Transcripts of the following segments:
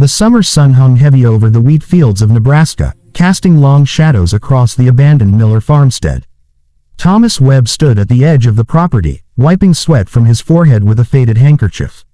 The summer sun hung heavy over the wheat fields of Nebraska, casting long shadows across the abandoned Miller farmstead. Thomas Webb stood at the edge of the property, wiping sweat from his forehead with a faded handkerchief.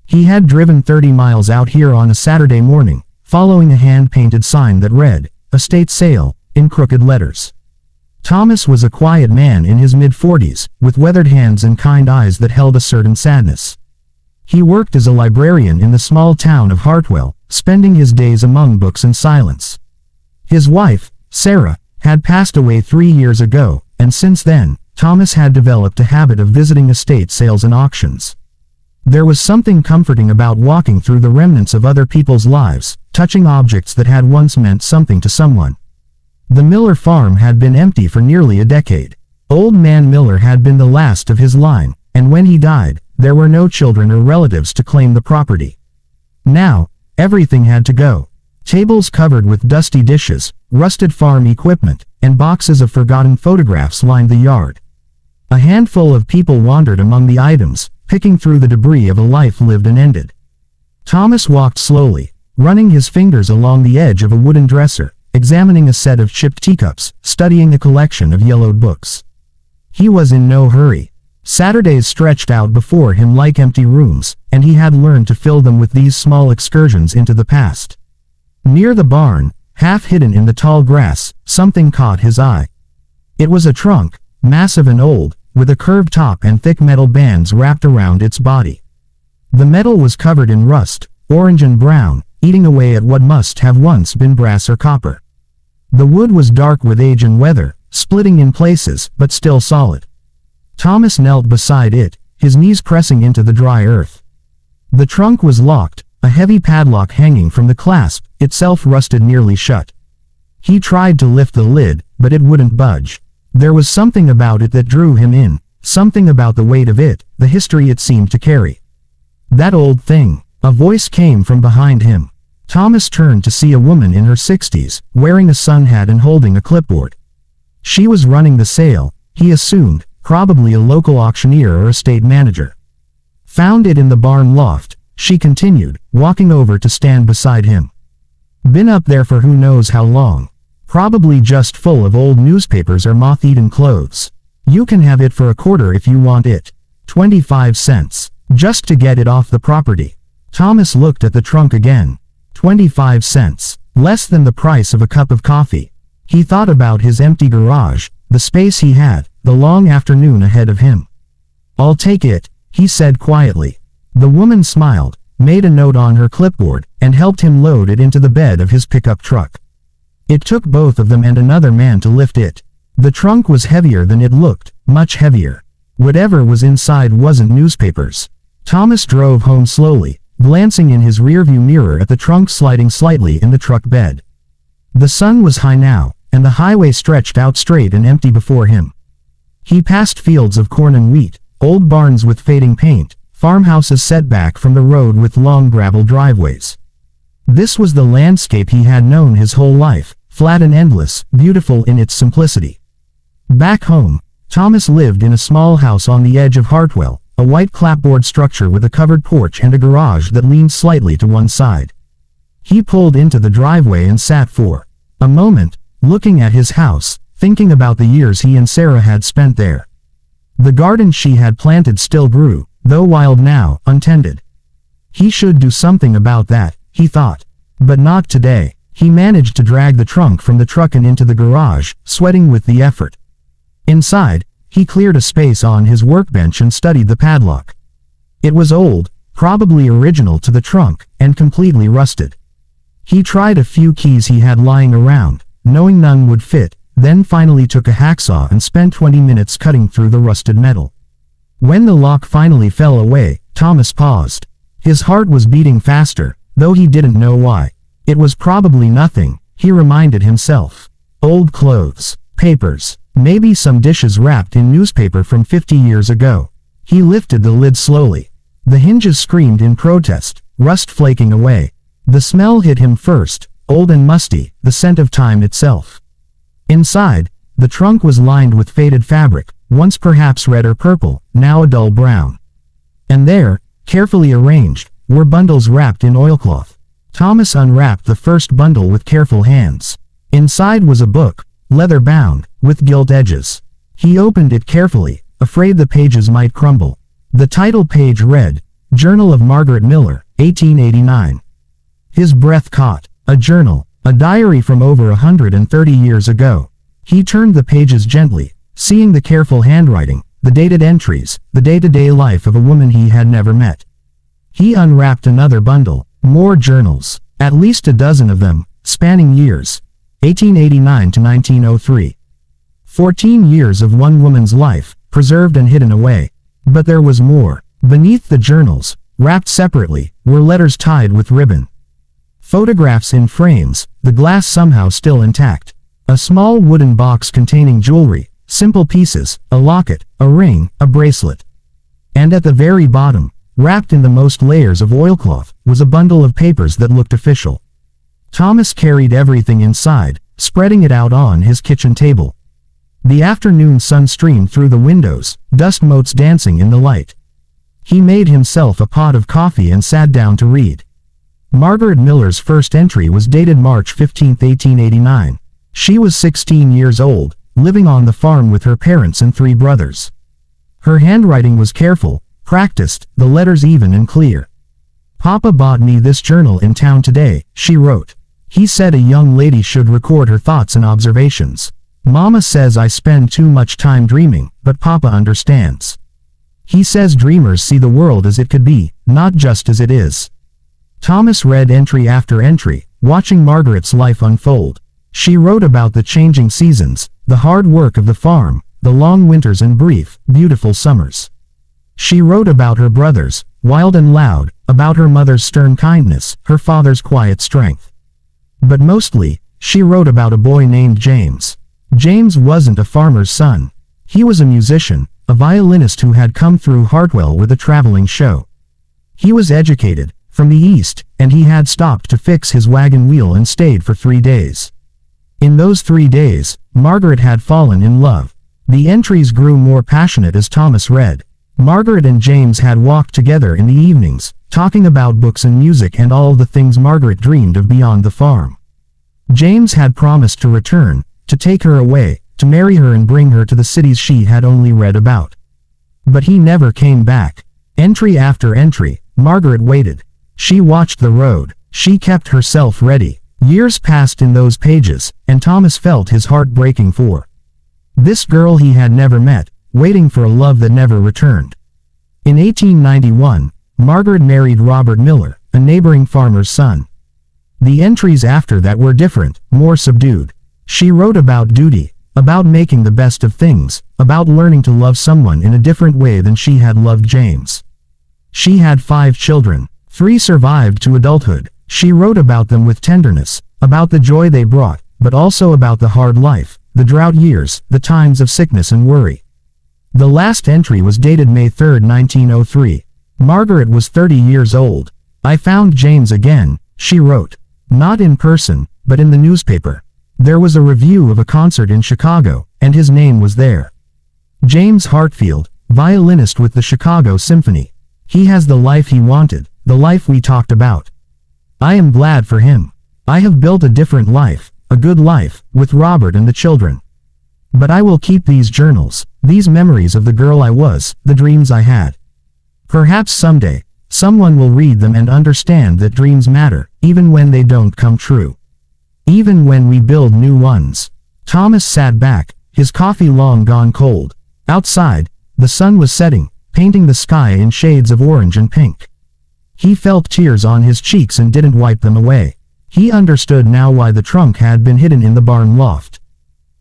He had driven 30 miles out here on a Saturday morning, following a hand-painted sign that read, "Estate Sale," in crooked letters. Thomas was a quiet man in his mid-40s, with weathered hands and kind eyes that held a certain sadness. He worked as a librarian in the small town of Hartwell, spending his days among books and silence. His wife, Sarah, had passed away 3 years ago, and since then, Thomas had developed a habit of visiting estate sales and auctions. There was something comforting about walking through the remnants of other people's lives, touching objects that had once meant something to someone. The Miller farm had been empty for nearly a decade. Old Man Miller had been the last of his line, and when he died, there were no children or relatives to claim the property. Now, everything had to go. Tables covered with dusty dishes, rusted farm equipment, and boxes of forgotten photographs lined the yard. A handful of people wandered among the items, picking through the debris of a life lived and ended. Thomas walked slowly, running his fingers along the edge of a wooden dresser, examining a set of chipped teacups, studying a collection of yellowed books. He was in no hurry. Saturdays stretched out before him like empty rooms, and he had learned to fill them with these small excursions into the past. Near the barn, half hidden in the tall grass, something caught his eye. It was a trunk, massive and old, with a curved top and thick metal bands wrapped around its body. The metal was covered in rust, orange and brown, eating away at what must have once been brass or copper. The wood was dark with age and weather, splitting in places, but still solid. Thomas knelt beside it, his knees pressing into the dry earth. The trunk was locked, a heavy padlock hanging from the clasp, itself rusted nearly shut. He tried to lift the lid, but it wouldn't budge. There was something about it that drew him in, something about the weight of it, the history it seemed to carry. That old thing. A voice came from behind him. Thomas turned to see a woman in her 60s, wearing a sun hat and holding a clipboard. She was running the sale, he assumed, probably a local auctioneer or estate manager. "Found it in the barn loft," she continued, walking over to stand beside him. "Been up there for who knows how long. Probably just full of old newspapers or moth-eaten clothes. You can have it for a quarter if you want it. 25 cents. Just to get it off the property." Thomas looked at the trunk again. 25 cents. Less than the price of a cup of coffee. He thought about his empty garage, the space he had, the long afternoon ahead of him. "I'll take it," he said quietly. The woman smiled, made a note on her clipboard, and helped him load it into the bed of his pickup truck. It took both of them and another man to lift it. The trunk was heavier than it looked, much heavier. Whatever was inside wasn't newspapers. Thomas drove home slowly, glancing in his rearview mirror at the trunk sliding slightly in the truck bed. The sun was high now, and the highway stretched out straight and empty before him. He passed fields of corn and wheat, old barns with fading paint, farmhouses set back from the road with long gravel driveways. This was the landscape he had known his whole life, flat and endless, beautiful in its simplicity. Back home, Thomas lived in a small house on the edge of Hartwell, a white clapboard structure with a covered porch and a garage that leaned slightly to one side. He pulled into the driveway and sat for a moment, looking at his house, thinking about the years he and Sarah had spent there. The garden she had planted still grew, though wild now, untended. He should do something about that, he thought. But not today. He managed to drag the trunk from the truck and into the garage, sweating with the effort. Inside, he cleared a space on his workbench and studied the padlock. It was old, probably original to the trunk, and completely rusted. He tried a few keys he had lying around, knowing none would fit, then finally took a hacksaw and spent 20 minutes cutting through the rusted metal. When the lock finally fell away, Thomas paused. His heart was beating faster, though he didn't know why. It was probably nothing, he reminded himself. Old clothes, papers, maybe some dishes wrapped in newspaper from 50 years ago. He lifted the lid slowly. The hinges screamed in protest, rust flaking away. The smell hit him first, old and musty, the scent of time itself. Inside, the trunk was lined with faded fabric, once perhaps red or purple, now a dull brown. And there, carefully arranged, were bundles wrapped in oilcloth. Thomas unwrapped the first bundle with careful hands. Inside was a book, leather-bound, with gilt edges. He opened it carefully, afraid the pages might crumble. The title page read, Journal of Margaret Miller, 1889. His breath caught. A journal, a diary from over 130 years ago. He turned the pages gently, seeing the careful handwriting, the dated entries, the day-to-day life of a woman he had never met. He unwrapped another bundle, more journals, at least a dozen of them, spanning years, 1889 to 1903. 14 years of one woman's life, preserved and hidden away. But there was more. Beneath the journals, wrapped separately, were letters tied with ribbon. Photographs in frames, the glass somehow still intact. A small wooden box containing jewelry, simple pieces, a locket, a ring, a bracelet. And at the very bottom, wrapped in the most layers of oilcloth, was a bundle of papers that looked official. Thomas carried everything inside, spreading it out on his kitchen table. The afternoon sun streamed through the windows, dust motes dancing in the light. He made himself a pot of coffee and sat down to read. Margaret Miller's first entry was dated March 15, 1889. She was 16 years old, living on the farm with her parents and 3 brothers. Her handwriting was careful, practiced, the letters even and clear. Papa bought me this journal in town today, she wrote. He said a young lady should record her thoughts and observations. Mama says I spend too much time dreaming, but Papa understands. He says dreamers see the world as it could be, not just as it is. Thomas read entry after entry, watching Margaret's life unfold. She wrote about the changing seasons, the hard work of the farm, the long winters and brief, beautiful summers. She wrote about her brothers, wild and loud, about her mother's stern kindness, her father's quiet strength. But mostly, she wrote about a boy named James. James wasn't a farmer's son. He was a musician, a violinist who had come through Hartwell with a traveling show. He was educated, from the East, and he had stopped to fix his wagon wheel and stayed for 3 days. In those 3 days, Margaret had fallen in love. The entries grew more passionate as Thomas read. Margaret and James had walked together in the evenings, talking about books and music and all the things Margaret dreamed of beyond the farm. James had promised to return, to take her away, to marry her and bring her to the cities she had only read about. But he never came back. Entry after entry, Margaret waited. She watched the road. She kept herself ready. Years passed in those pages, and Thomas felt his heart breaking for this girl he had never met, waiting for a love that never returned. In 1891, Margaret married Robert Miller, a neighboring farmer's son. The entries after that were different, more subdued. She wrote about duty, about making the best of things, about learning to love someone in a different way than she had loved James. She had 5 children. 3 survived to adulthood. She wrote about them with tenderness, about the joy they brought, but also about the hard life, the drought years, the times of sickness and worry. The last entry was dated May 3, 1903. Margaret was 30 years old. I found James again, she wrote. Not in person, but in the newspaper. There was a review of a concert in Chicago, and his name was there. James Hartfield, violinist with the Chicago Symphony. He has the life he wanted, the life we talked about. I am glad for him. I have built a different life, a good life, with Robert and the children. But I will keep these journals, these memories of the girl I was, the dreams I had. Perhaps someday, someone will read them and understand that dreams matter, even when they don't come true. Even when we build new ones. Thomas sat back, his coffee long gone cold. Outside, the sun was setting, painting the sky in shades of orange and pink. He felt tears on his cheeks and didn't wipe them away. He understood now why the trunk had been hidden in the barn loft.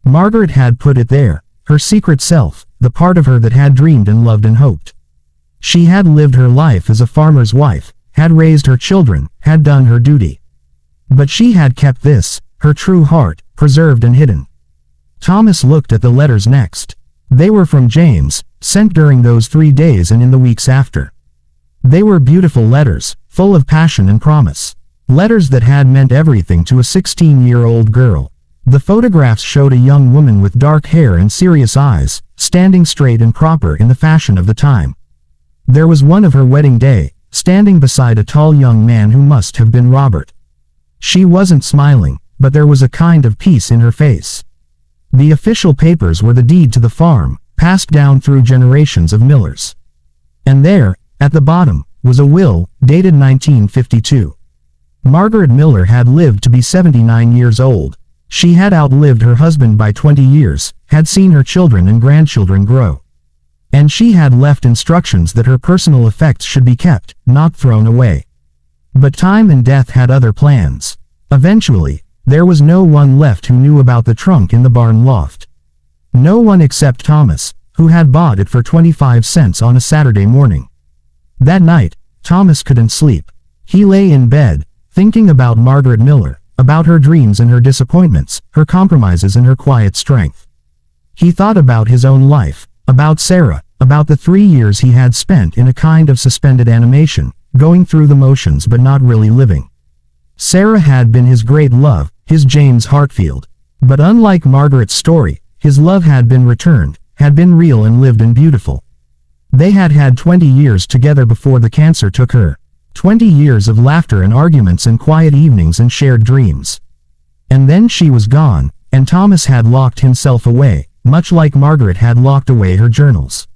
Margaret had put it there, her secret self, the part of her that had dreamed and loved and hoped. She had lived her life as a farmer's wife, had raised her children, had done her duty. But she had kept this, her true heart, preserved and hidden. Thomas looked at the letters next. They were from James, sent during those 3 days and in the weeks after. They were beautiful letters, full of passion and promise. Letters that had meant everything to a 16-year-old girl. The photographs showed a young woman with dark hair and serious eyes, standing straight and proper in the fashion of the time. There was one of her wedding day, standing beside a tall young man who must have been Robert. She wasn't smiling, but there was a kind of peace in her face. The official papers were the deed to the farm, passed down through generations of millers. And there, at the bottom, was a will, dated 1952. Margaret Miller had lived to be 79 years old. She had outlived her husband by 20 years, had seen her children and grandchildren grow. And she had left instructions that her personal effects should be kept, not thrown away. But time and death had other plans. Eventually, there was no one left who knew about the trunk in the barn loft. No one except Thomas, who had bought it for 25 cents on a Saturday morning. That night, Thomas couldn't sleep. He lay in bed, thinking about Margaret Miller, about her dreams and her disappointments, her compromises and her quiet strength. He thought about his own life, about Sarah, about the 3 years he had spent in a kind of suspended animation, going through the motions but not really living. Sarah had been his great love, his James Hartfield. But unlike Margaret's story, his love had been returned, had been real and lived and beautiful. They had had 20 years together before the cancer took her. 20 years of laughter and arguments and quiet evenings and shared dreams. And then she was gone, and Thomas had locked himself away, much like Margaret had locked away her journals.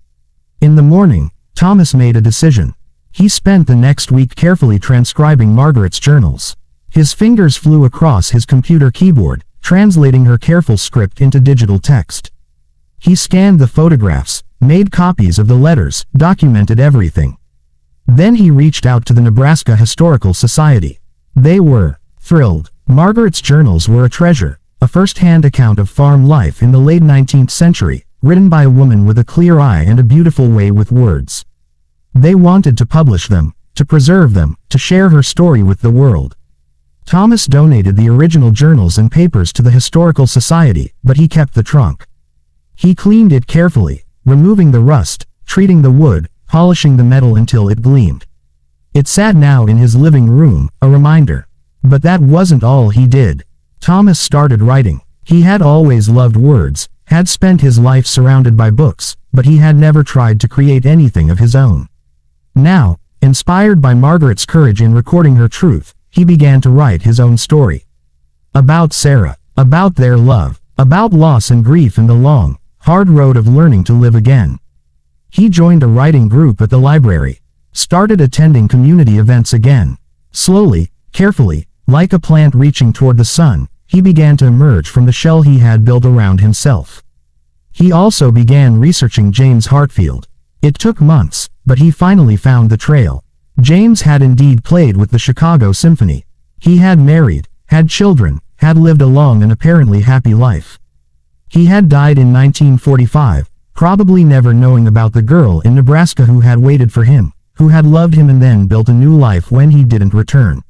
In the morning, Thomas made a decision. He spent the next week carefully transcribing Margaret's journals. His fingers flew across his computer keyboard, translating her careful script into digital text. He scanned the photographs, made copies of the letters, documented everything. Then he reached out to the Nebraska Historical Society. They were thrilled. Margaret's journals were a treasure, a first-hand account of farm life in the late 19th century, written by a woman with a clear eye and a beautiful way with words. They wanted to publish them, to preserve them, to share her story with the world. Thomas donated the original journals and papers to the Historical Society, but he kept the trunk. He cleaned it carefully, removing the rust, treating the wood, polishing the metal until it gleamed. It sat now in his living room, a reminder. But that wasn't all he did. Thomas started writing. He had always loved words, had spent his life surrounded by books, but he had never tried to create anything of his own. Now, inspired by Margaret's courage in recording her truth, he began to write his own story. About Sarah, about their love, about loss and grief and the long, hard road of learning to live again. He joined a writing group at the library, started attending community events again. Slowly, carefully, like a plant reaching toward the sun, he began to emerge from the shell he had built around himself. He also began researching James Hartfield. It took months, but he finally found the trail. James had indeed played with the Chicago Symphony. He had married, had children, had lived a long and apparently happy life. He had died in 1945, probably never knowing about the girl in Nebraska who had waited for him, who had loved him and then built a new life when he didn't return.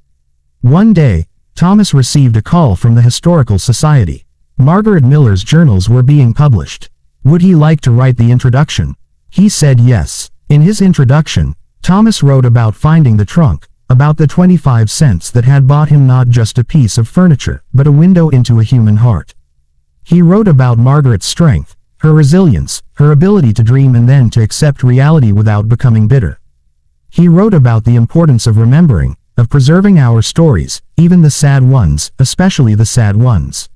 One day, Thomas received a call from the Historical Society. Margaret Miller's journals were being published. Would he like to write the introduction? He said yes. In his introduction, Thomas wrote about finding the trunk, about the 25 cents that had bought him not just a piece of furniture, but a window into a human heart. He wrote about Margaret's strength, her resilience, her ability to dream and then to accept reality without becoming bitter. He wrote about the importance of remembering, of preserving our stories, even the sad ones, especially the sad ones.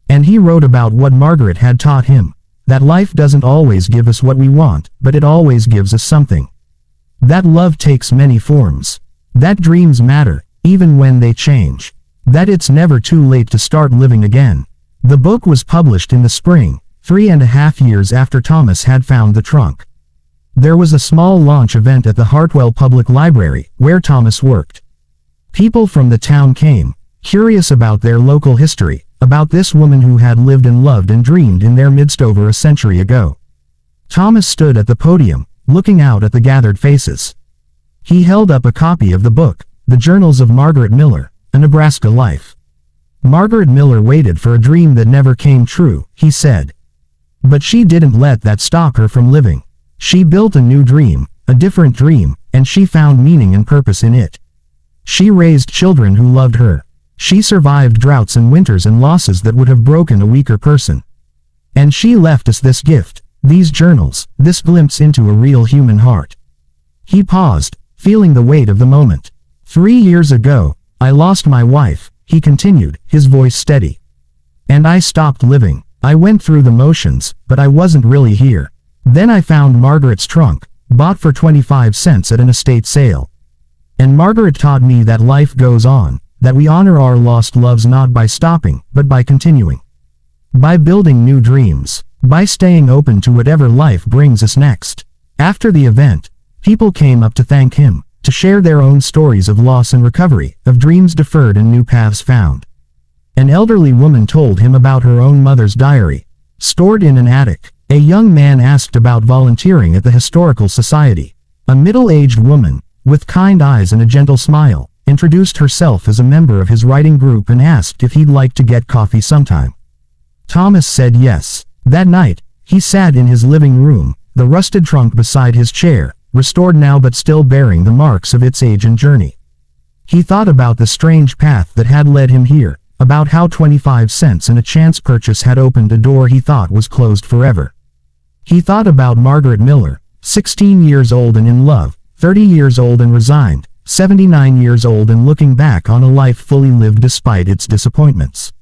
And he wrote about what Margaret had taught him, that life doesn't always give us what we want, but it always gives us something. That love takes many forms. That dreams matter, even when they change. That it's never too late to start living again. The book was published in the spring, 3.5 years after Thomas had found the trunk. There was a small launch event at the Hartwell Public Library, where Thomas worked. People from the town came, curious about their local history, about this woman who had lived and loved and dreamed in their midst over a century ago. Thomas stood at the podium, looking out at the gathered faces. He held up a copy of the book, The Journals of Margaret Miller, A Nebraska Life. Margaret Miller waited for a dream that never came true, he said. But she didn't let that stop her from living. She built a new dream, a different dream, and she found meaning and purpose in it. She raised children who loved her. She survived droughts and winters and losses that would have broken a weaker person. And she left us this gift, these journals, this glimpse into a real human heart. He paused, feeling the weight of the moment. 3 years ago, I lost my wife, he continued, his voice steady. And I stopped living. I went through the motions, but I wasn't really here. Then I found Margaret's trunk, bought for 25 cents at an estate sale. And Margaret taught me that life goes on, that we honor our lost loves not by stopping, but by continuing. By building new dreams. By staying open to whatever life brings us next. After the event, people came up to thank him, to share their own stories of loss and recovery, of dreams deferred and new paths found. An elderly woman told him about her own mother's diary, stored in an attic. A young man asked about volunteering at the Historical Society. A middle-aged woman, with kind eyes and a gentle smile, introduced herself as a member of his writing group and asked if he'd like to get coffee sometime. Thomas said yes. That night, he sat in his living room, the rusted trunk beside his chair, restored now but still bearing the marks of its age and journey. He thought about the strange path that had led him here, about how 25 cents and a chance purchase had opened a door he thought was closed forever. He thought about Margaret Miller, 16 years old and in love, 30 years old and resigned, 79 years old and looking back on a life fully lived despite its disappointments.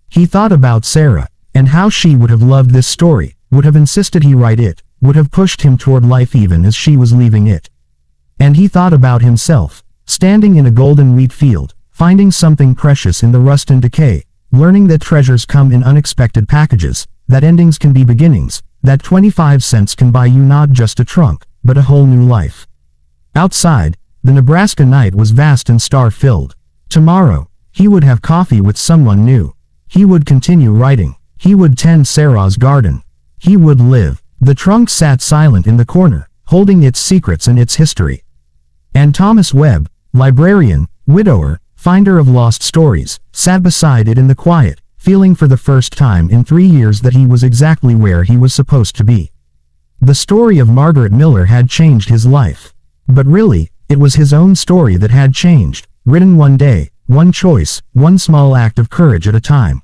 He thought about Sarah, and how she would have loved this story, would have insisted he write it, would have pushed him toward life even as she was leaving it. And he thought about himself, standing in a golden wheat field, finding something precious in the rust and decay, learning that treasures come in unexpected packages, that endings can be beginnings, that 25 cents can buy you not just a trunk, but a whole new life. Outside, the Nebraska night was vast and star-filled. Tomorrow, he would have coffee with someone new. He would continue writing. He would tend Sarah's garden. He would live. The trunk sat silent in the corner, holding its secrets and its history. And Thomas Webb, librarian, widower, finder of lost stories, sat beside it in the quiet, feeling for the first time in 3 years that he was exactly where he was supposed to be. The story of Margaret Miller had changed his life. But really, it was his own story that had changed, written one day, one choice, one small act of courage at a time.